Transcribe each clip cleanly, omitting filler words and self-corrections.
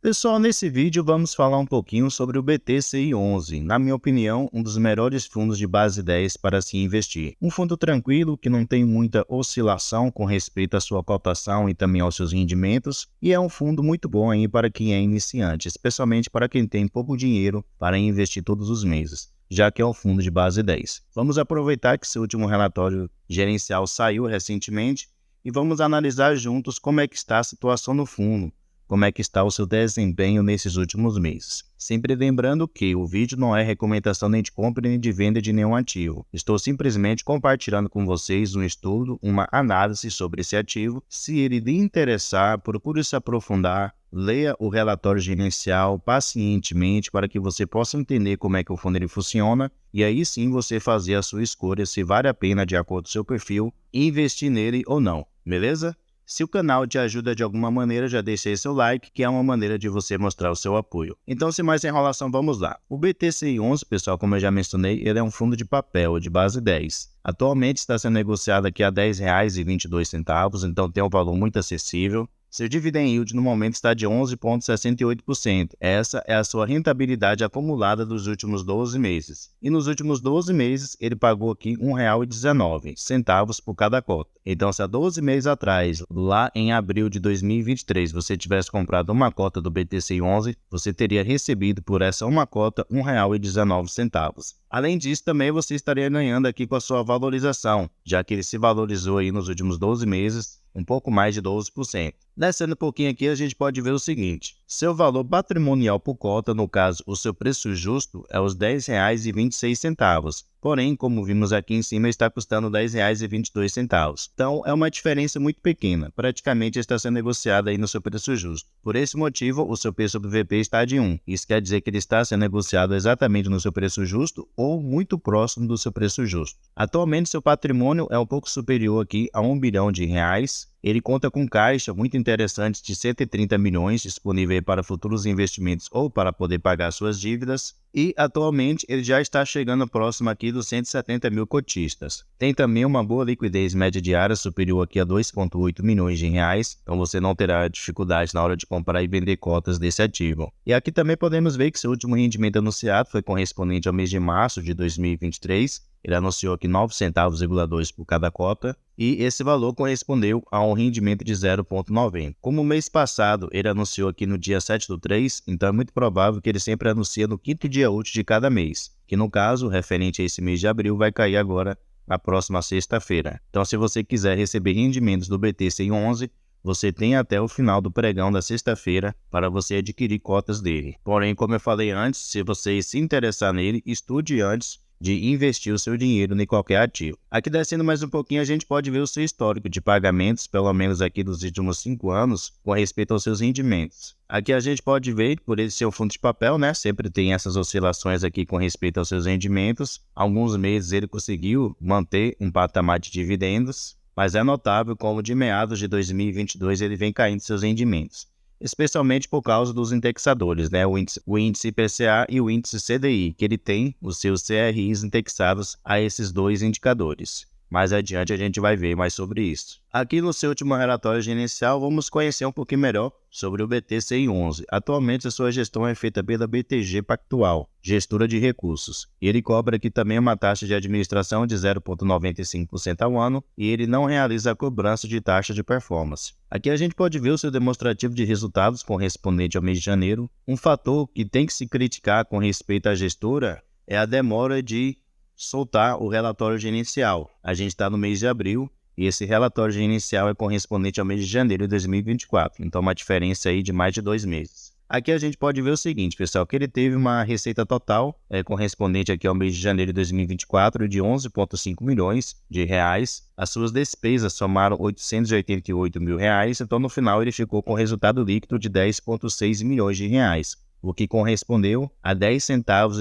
Pessoal, nesse vídeo vamos falar um pouquinho sobre o BTCI11, na minha opinião, um dos melhores fundos de base 10 para se investir. Um fundo tranquilo, que não tem muita oscilação com respeito à sua cotação e também aos seus rendimentos, e é um fundo muito bom aí para quem é iniciante, especialmente para quem tem pouco dinheiro para investir todos os meses, já que é um fundo de base 10. Vamos aproveitar que seu último relatório gerencial saiu recentemente e vamos analisar juntos como é que está a situação no fundo, como é que está o seu desempenho nesses últimos meses. Sempre lembrando que o vídeo não é recomendação nem de compra nem de venda de nenhum ativo. Estou simplesmente compartilhando com vocês um estudo, uma análise sobre esse ativo. Se ele lhe interessar, procure se aprofundar, leia o relatório gerencial pacientemente para que você possa entender como é que o fundo ele funciona e aí sim você fazer a sua escolha se vale a pena, de acordo com o seu perfil, investir nele ou não, beleza? Se o canal te ajuda de alguma maneira, já deixe aí seu like, que é uma maneira de você mostrar o seu apoio. Então, sem mais enrolação, vamos lá. O BTCI11, pessoal, como eu já mencionei, ele é um fundo de papel de base 10. Atualmente está sendo negociado aqui a R$ 10,22, então tem um valor muito acessível. Seu dividend yield no momento está de 11,68%. Essa é a sua rentabilidade acumulada dos últimos 12 meses. E nos últimos 12 meses, ele pagou aqui R$ 1,19 por cada cota. Então, se há 12 meses atrás, lá em abril de 2023, você tivesse comprado uma cota do BTCI11, você teria recebido por essa uma cota R$ 1,19. Além disso, também você estaria ganhando aqui com a sua valorização, já que ele se valorizou aí nos últimos 12 meses, um pouco mais de 12%. Descendo um pouquinho aqui, a gente pode ver o seguinte: seu valor patrimonial por cota, no caso, o seu preço justo, é os R$ 10,26. Porém, como vimos aqui em cima, está custando R$ 10,22. Então, é uma diferença muito pequena. Praticamente está sendo negociado aí no seu preço justo. Por esse motivo, o seu P sobre VP está de 1. Isso quer dizer que ele está sendo negociado exatamente no seu preço justo ou muito próximo do seu preço justo. Atualmente, seu patrimônio é um pouco superior aqui a R$ 1 bilhão. Ele conta com caixa muito interessante de 130 milhões disponível para futuros investimentos ou para poder pagar suas dívidas. E atualmente ele já está chegando próximo aqui dos 170 mil cotistas. Tem também uma boa liquidez média diária superior aqui a 2,8 milhões de reais, então você não terá dificuldade na hora de comprar e vender cotas desse ativo. E aqui também podemos ver que seu último rendimento anunciado foi correspondente ao mês de março de 2023. Ele anunciou aqui 9,2 centavos por cada cota e esse valor correspondeu a um rendimento de 0,90. Como o mês passado ele anunciou aqui no dia 7/3, então é muito provável que ele sempre anuncia no quinto dia útil de cada mês, que no caso, referente a esse mês de abril, vai cair agora na próxima sexta-feira. Então, se você quiser receber rendimentos do BTCI11, você tem até o final do pregão da sexta-feira para você adquirir cotas dele. Porém, como eu falei antes, se você se interessar nele, estude antes de investir o seu dinheiro em qualquer ativo. Aqui descendo mais um pouquinho, a gente pode ver o seu histórico de pagamentos, pelo menos aqui dos últimos 5 anos, com respeito aos seus rendimentos. Aqui a gente pode ver, por ele ser um fundo de papel, né? Sempre tem essas oscilações aqui com respeito aos seus rendimentos. Alguns meses ele conseguiu manter um patamar de dividendos, mas é notável como de meados de 2022 ele vem caindo seus rendimentos, especialmente por causa dos indexadores, né? O índice IPCA e o índice CDI, que ele tem os seus CRIs indexados a esses dois indicadores. Mais adiante a gente vai ver mais sobre isso. Aqui no seu último relatório gerencial, vamos conhecer um pouquinho melhor sobre o BTCI11. Atualmente a sua gestão é feita pela BTG Pactual, gestora de recursos. E ele cobra aqui também uma taxa de administração de 0,95% ao ano e ele não realiza a cobrança de taxa de performance. Aqui a gente pode ver o seu demonstrativo de resultados correspondente ao mês de janeiro. Um fator que tem que se criticar com respeito à gestora é a demora de soltar o relatório gerencial. A gente está no mês de abril e esse relatório gerencial é correspondente ao mês de janeiro de 2024. Então, uma diferença aí de mais de 2 meses. Aqui a gente pode ver o seguinte, pessoal, que ele teve uma receita total correspondente aqui ao mês de janeiro de 2024 de 11,5 milhões de reais. As suas despesas somaram 888 mil reais, então no final ele ficou com resultado líquido de 10,6 milhões de reais, o que correspondeu a 10,7 centavos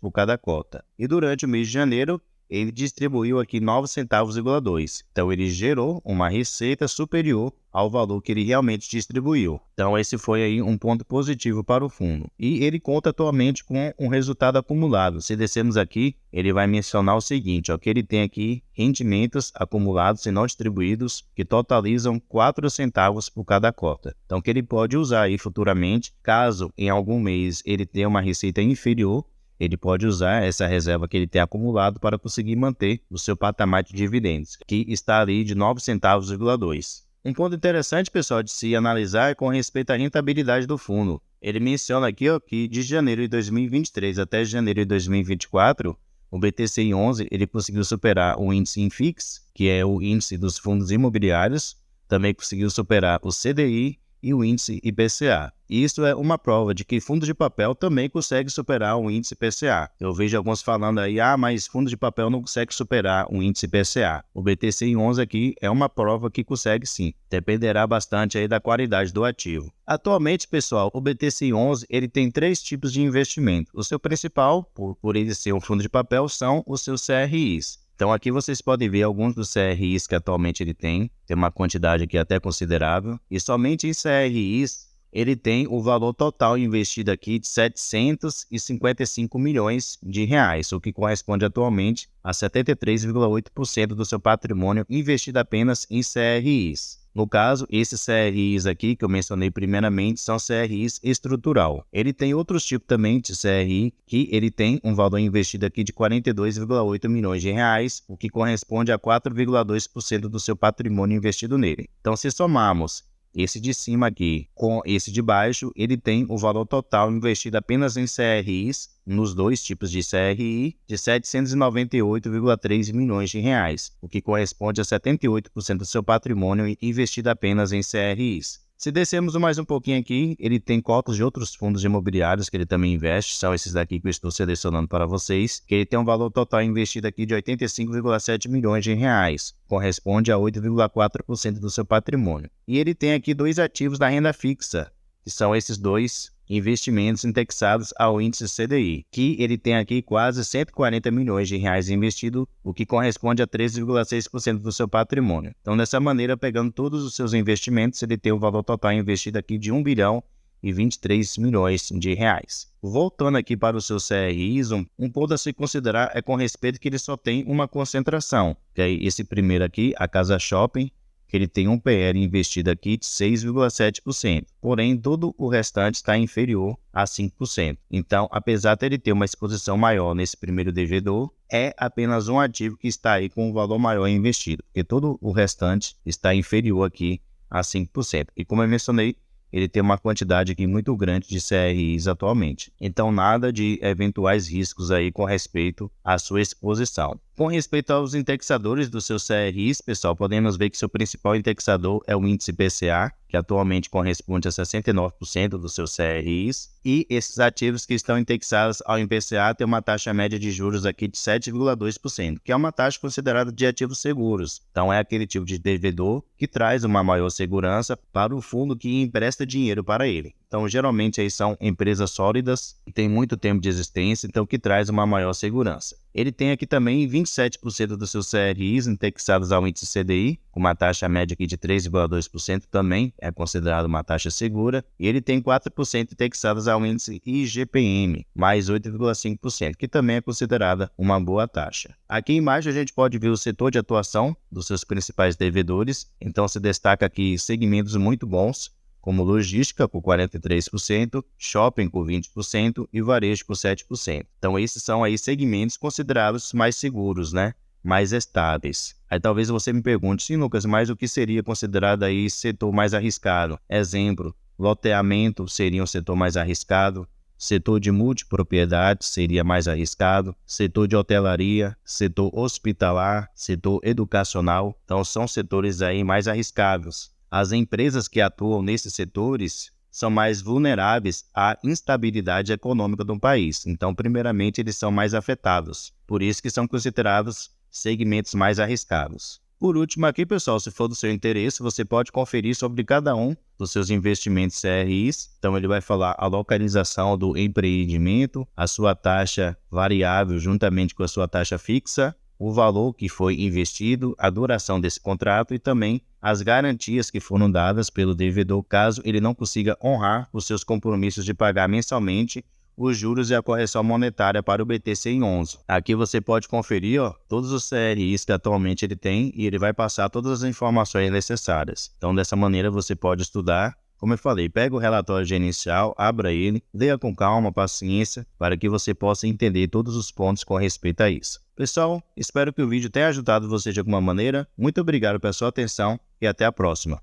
por cada cota. E durante o mês de janeiro, ele distribuiu aqui 9 centavos,2. Então, ele gerou uma receita superior ao valor que ele realmente distribuiu. Então, esse foi aí um ponto positivo para o fundo. E ele conta atualmente com um resultado acumulado. Se descermos aqui, ele vai mencionar o seguinte, ó, que ele tem aqui rendimentos acumulados e não distribuídos que totalizam 4 centavos por cada cota. Então, que ele pode usar aí futuramente, caso em algum mês ele tenha uma receita inferior, ele pode usar essa reserva que ele tem acumulado para conseguir manter o seu patamar de dividendos, que está ali de 9 centavos,2. Um ponto interessante, pessoal, de se analisar é com respeito à rentabilidade do fundo. Ele menciona aqui ó, que de janeiro de 2023 até janeiro de 2024, o BTCI11 ele conseguiu superar o índice INFIX, que é o índice dos fundos imobiliários, também conseguiu superar o CDI e o índice IPCA. Isso é uma prova de que fundo de papel também consegue superar o índice IPCA. Eu vejo alguns falando aí, mas fundo de papel não consegue superar o índice IPCA. O BTCI11 aqui é uma prova que consegue sim. Dependerá bastante aí da qualidade do ativo. Atualmente, pessoal, o BTCI11 ele tem 3 tipos de investimento. O seu principal, por ele ser um fundo de papel, são os seus CRIs. Então aqui vocês podem ver alguns dos CRIs que atualmente ele tem uma quantidade aqui até considerável, e somente em CRIs ele tem o valor total investido aqui de 755 milhões de reais, o que corresponde atualmente a 73,8% do seu patrimônio investido apenas em CRIs. No caso, esses CRIs aqui que eu mencionei primeiramente são CRIs estrutural. Ele tem outros tipos também de CRI que ele tem um valor investido aqui de 42,8 milhões de reais, o que corresponde a 4,2% do seu patrimônio investido nele. Então, se somarmos esse de cima aqui com esse de baixo, ele tem o valor total investido apenas em CRIs, nos 2 tipos de CRI, de 798,3 milhões de reais, o que corresponde a 78% do seu patrimônio investido apenas em CRIs. Se descermos mais um pouquinho aqui, ele tem cotas de outros fundos imobiliários que ele também investe, são esses daqui que eu estou selecionando para vocês, que ele tem um valor total investido aqui de 85,7 milhões de reais, corresponde a 8,4% do seu patrimônio. E ele tem aqui 2 ativos da renda fixa, que são esses 2 investimentos indexados ao índice CDI, que ele tem aqui quase 140 milhões de reais investido, o que corresponde a 13,6% do seu patrimônio. Então, dessa maneira, pegando todos os seus investimentos, ele tem o valor total investido aqui de 1 bilhão e 23 milhões de reais. Voltando aqui para os seus CRIs, um ponto a se considerar é com respeito que ele só tem uma concentração, que é esse primeiro aqui, a Casa Shopping, que ele tem um PL investido aqui de 6,7%, porém todo o restante está inferior a 5%. Então, apesar de ele ter uma exposição maior nesse primeiro devedor, é apenas um ativo que está aí com um valor maior investido, porque todo o restante está inferior aqui a 5%. E como eu mencionei, ele tem uma quantidade aqui muito grande de CRIs atualmente. Então, nada de eventuais riscos aí com respeito à sua exposição. Com respeito aos indexadores dos seus CRIs, pessoal, podemos ver que seu principal indexador é o índice IPCA, que atualmente corresponde a 69% dos seus CRIs, e esses ativos que estão indexados ao IPCA têm uma taxa média de juros aqui de 7,2%, que é uma taxa considerada de ativos seguros. Então, é aquele tipo de devedor que traz uma maior segurança para o fundo que empresta dinheiro para ele. Então, geralmente, aí são empresas sólidas, que têm muito tempo de existência, então que traz uma maior segurança. Ele tem aqui também 27% dos seus CRIs indexados ao índice CDI, com uma taxa média aqui de 3,2%, também é considerado uma taxa segura. E ele tem 4% indexados ao índice IGPM, mais 8,5%, que também é considerada uma boa taxa. Aqui embaixo a gente pode ver o setor de atuação dos seus principais devedores, então se destaca aqui segmentos muito bons, como logística com 43%, shopping com 20% e varejo com 7%. Então esses são aí segmentos considerados mais seguros, né? Mais estáveis. Aí talvez você me pergunte, sim, Lucas, mas o que seria considerado aí setor mais arriscado? Exemplo, loteamento seria um setor mais arriscado, setor de multipropriedade seria mais arriscado, setor de hotelaria, setor hospitalar, setor educacional, então são setores aí mais arriscados. As empresas que atuam nesses setores são mais vulneráveis à instabilidade econômica do país. Então, primeiramente, eles são mais afetados. Por isso que são considerados segmentos mais arriscados. Por último aqui, pessoal, se for do seu interesse, você pode conferir sobre cada um dos seus investimentos CRIs. Então, ele vai falar a localização do empreendimento, a sua taxa variável juntamente com a sua taxa fixa, o valor que foi investido, a duração desse contrato e também as garantias que foram dadas pelo devedor caso ele não consiga honrar os seus compromissos de pagar mensalmente os juros e a correção monetária para o BTCI 11. Aqui você pode conferir todos os CRIs que atualmente ele tem e ele vai passar todas as informações necessárias. Então, dessa maneira, você pode estudar. Como eu falei, pega o relatório gerencial, abra ele, leia com calma, paciência, para que você possa entender todos os pontos com respeito a isso. Pessoal, espero que o vídeo tenha ajudado você de alguma maneira. Muito obrigado pela sua atenção e até a próxima.